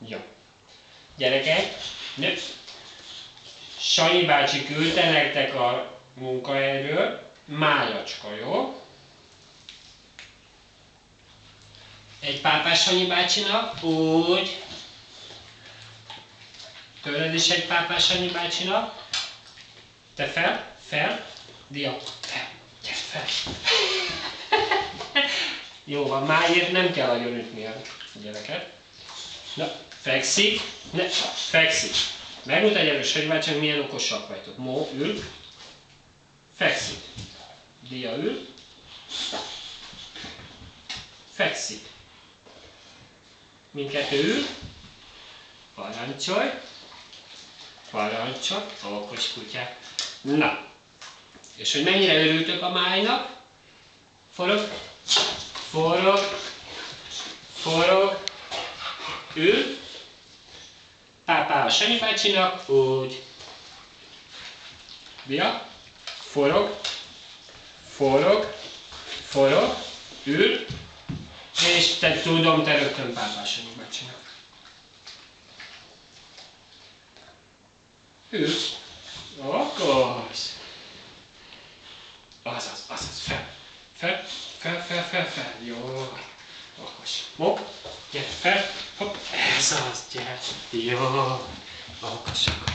Jó. Gyerekek, Sanyi bácsi küldte nektek a munkahelyről májacska, jó? Egy pápás Sanyi bácsinak, úgy. Tőled is egy pápás Sanyi bácsinak. Te fel, Dia, fel, gyere fel. Jó van, máért nem kell nagyon ütni a gyereket. Na, fekszik, fekszik. Megmutatja először Sanyi bácsinak, milyen okosak vagytok. Mo, ül, fekszik. Dia ül, fekszik. Mindkettő ül, parancsolj, okos kutyák. Na, és hogy mennyire örültök a májnak? Forog, ül, pápá a Sanyi bácsinak, úgy. Dia, forog, ül, és te tudom, te rögtön pápás Sanyi bácsinak. Ül, okos. Azaz, fel, jó, okos. Mo, gyere fel, hopp, ez az, gyere, jó, okosak.